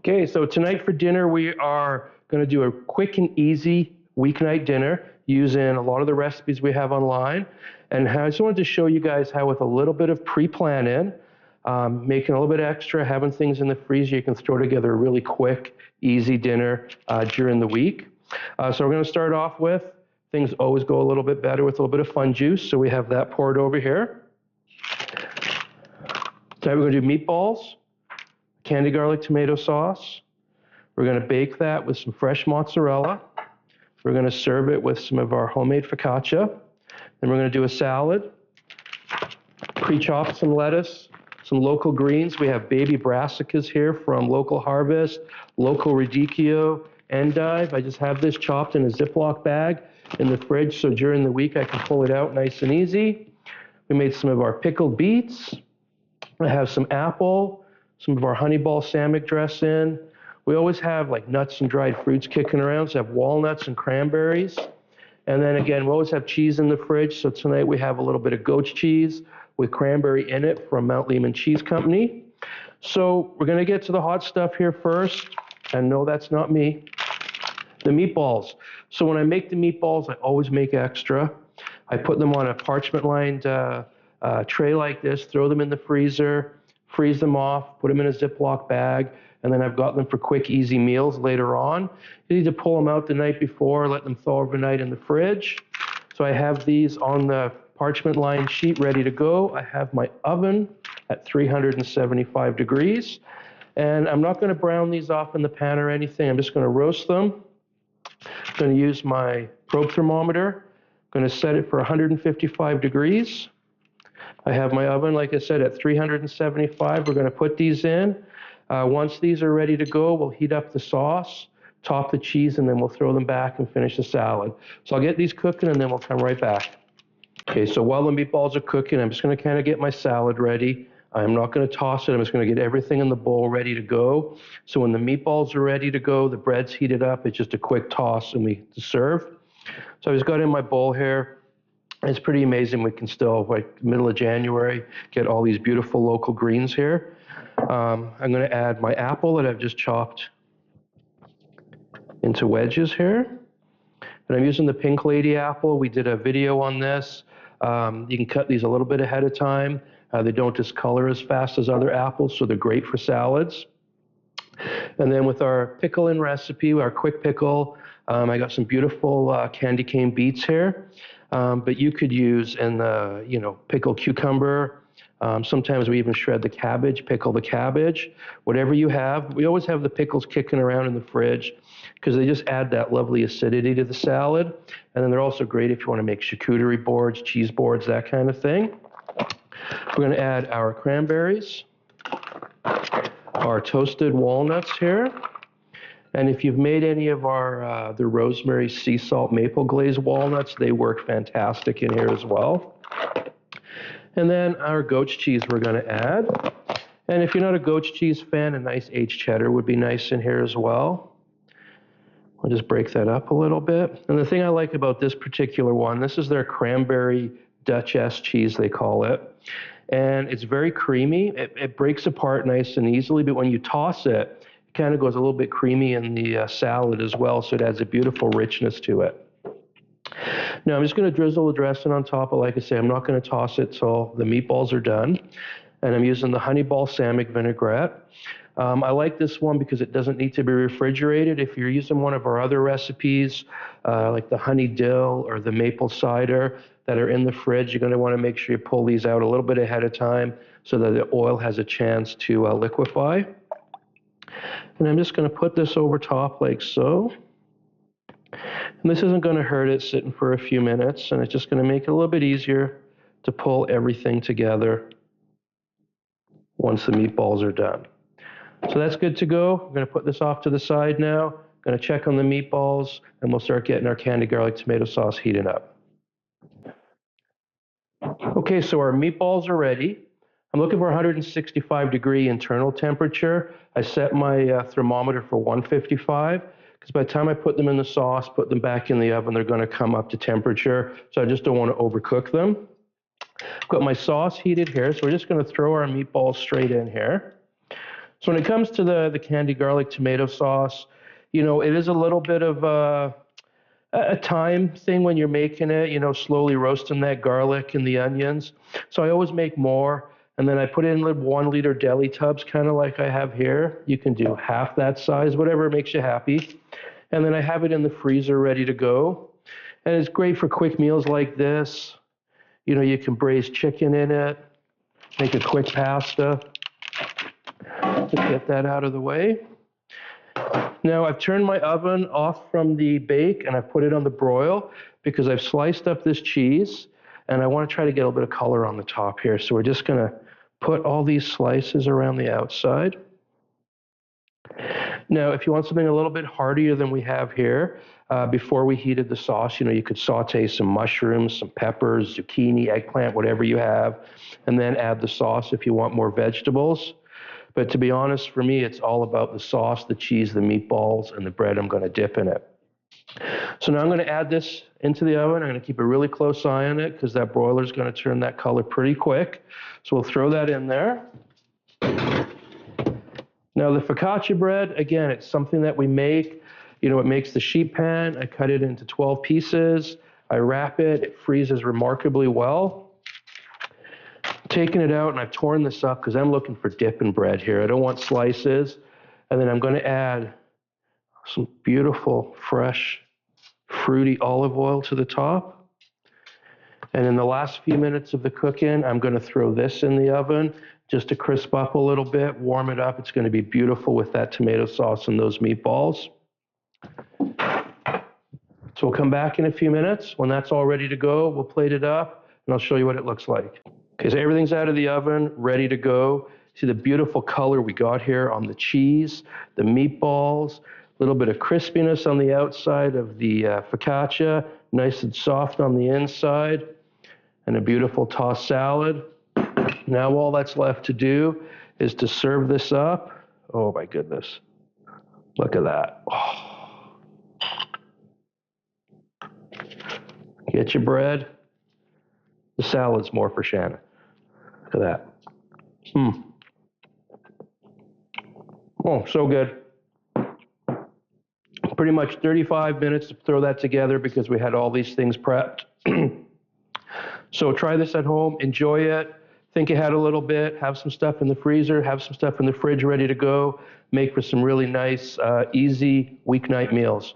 Okay, so tonight for dinner we are going to do a quick and easy weeknight dinner using a lot of the recipes we have online. And I just wanted to show you guys how with a little bit of pre-planning, making a little bit extra, having things in the freezer, you can throw together a really quick, easy dinner during the week. So we're going to start off with, things always go a little bit better with a little bit of fun juice, so we have that poured over here. Tonight we're going to do meatballs, candied garlic tomato sauce. We're going to bake that with some fresh mozzarella. We're going to serve it with some of our homemade focaccia. Then we're going to do a salad, pre-chop some lettuce, some local greens. We have baby brassicas here from Local Harvest, local radicchio, endive. I just have this chopped in a Ziploc bag in the fridge, so during the week I can pull it out nice and easy. We made some of our pickled beets. I have some apple, some of our honey balsamic dressing. We always have like nuts and dried fruits kicking around, so I have walnuts and cranberries. And then again, we always have cheese in the fridge, so tonight we have a little bit of goat's cheese with cranberry in it from Mount Lehman Cheese Company. So we're gonna get to the hot stuff here first, and no, that's not me. The meatballs. So when I make the meatballs, I always make extra. I put them on a parchment-lined tray like this, throw them in the freezer, freeze them off, put them in a Ziploc bag, and then I've got them for quick, easy meals later on. You need to pull them out the night before, let them thaw overnight in the fridge. So I have these on the parchment-lined sheet ready to go. I have my oven at 375 degrees, and I'm not gonna brown these off in the pan or anything. I'm just gonna roast them. I'm gonna use my probe thermometer. I'm gonna set it for 155 degrees. I have my oven, like I said, at 375. We're gonna put these in. Once these are ready to go, we'll heat up the sauce, top the cheese, and then we'll throw them back and finish the salad. So I'll get these cooking and then we'll come right back. Okay, so while the meatballs are cooking, I'm just gonna kind of get my salad ready. I'm not gonna toss it, I'm just gonna get everything in the bowl ready to go. So when the meatballs are ready to go, the bread's heated up, it's just a quick toss and we serve. So I just got in my bowl here. It's pretty amazing we can still, like middle of January, get all these beautiful local greens here. I'm gonna add my apple that I've just chopped into wedges here. And I'm using the Pink Lady apple. We did a video on this. You can cut these a little bit ahead of time. They don't discolor as fast as other apples, so they're great for salads. And then with our pickling recipe, our quick pickle, I got some beautiful candy cane beets here. But you could use in the, pickled cucumber. Sometimes we even shred the cabbage, pickle the cabbage, whatever you have. We always have the pickles kicking around in the fridge because they just add that lovely acidity to the salad. And then they're also great if you want to make charcuterie boards, cheese boards, that kind of thing. We're going to add our cranberries, our toasted walnuts here. And if you've made any of our the rosemary sea salt maple glazed walnuts, they work fantastic in here as well. And then our goat's cheese we're going to add. And if you're not a goat's cheese fan, a nice H cheddar would be nice in here as well. I'll just break that up a little bit. And the thing I like about this particular one, this is their cranberry Duchess cheese, they call it. And it's very creamy. It breaks apart nice and easily, but when you toss it, it kind of goes a little bit creamy in the salad as well, so it adds a beautiful richness to it. Now I'm just going to drizzle the dressing on top, but like I say, I'm not going to toss it till the meatballs are done. And I'm using the honey balsamic vinaigrette. I like this one because it doesn't need to be refrigerated. If you're using one of our other recipes, like the honey dill or the maple cider that are in the fridge, you're going to want to make sure you pull these out a little bit ahead of time so that the oil has a chance to liquefy. And I'm just going to put this over top like so. And this isn't going to hurt it sitting for a few minutes, and it's just going to make it a little bit easier to pull everything together once the meatballs are done. So that's good to go. I'm going to put this off to the side now. I'm going to check on the meatballs, and we'll start getting our candied garlic tomato sauce heated up. Okay, so our meatballs are ready. I'm looking for 165 degree internal temperature. I set my thermometer for 155 because by the time I put them in the sauce, put them back in the oven, they're going to come up to temperature. So I just don't want to overcook them. I've got my sauce heated here, so we're just going to throw our meatballs straight in here. So when it comes to the candied garlic tomato sauce, it is a little bit of a time thing when you're making it, slowly roasting that garlic and the onions. So I always make more, and then I put it in 1 liter deli tubs, kind of like I have here. You can do half that size, whatever makes you happy. And then I have it in the freezer ready to go. And it's great for quick meals like this. You can braise chicken in it, make a quick pasta. Just get that out of the way. Now I've turned my oven off from the bake and I've put it on the broil because I've sliced up this cheese and I want to try to get a little bit of color on the top here. So we're just going to put all these slices around the outside. Now, if you want something a little bit heartier than we have here, before we heated the sauce, you could saute some mushrooms, some peppers, zucchini, eggplant, whatever you have, and then add the sauce if you want more vegetables. But to be honest, for me, it's all about the sauce, the cheese, the meatballs, and the bread I'm going to dip in it. So now I'm going to add this into the oven. I'm going to keep a really close eye on it because that broiler is going to turn that color pretty quick. So we'll throw that in there. Now the focaccia bread, again, it's something that we make. It makes the sheet pan. I cut it into 12 pieces. I wrap it. It freezes remarkably well. Taking it out, and I've torn this up because I'm looking for dipping bread here. I don't want slices. And then I'm going to add some beautiful, fresh, fruity olive oil to the top. And in the last few minutes of the cooking, I'm going to throw this in the oven just to crisp up a little bit, warm it up. It's going to be beautiful with that tomato sauce and those meatballs. So we'll come back in a few minutes. When that's all ready to go, we'll plate it up, and I'll show you what it looks like. Okay, so everything's out of the oven, ready to go. See the beautiful color we got here on the cheese, the meatballs, a little bit of crispiness on the outside of the focaccia, nice and soft on the inside, and a beautiful tossed salad. Now all that's left to do is to serve this up. Oh my goodness. Look at that. Oh. Get your bread. The salad's more for Shannon. Look at that. Oh, so good. Pretty much 35 minutes to throw that together because we had all these things prepped. So try this at home. Enjoy it. Think ahead a little bit. Have some stuff in the freezer. Have some stuff in the fridge ready to go. Make for some really nice, easy weeknight meals.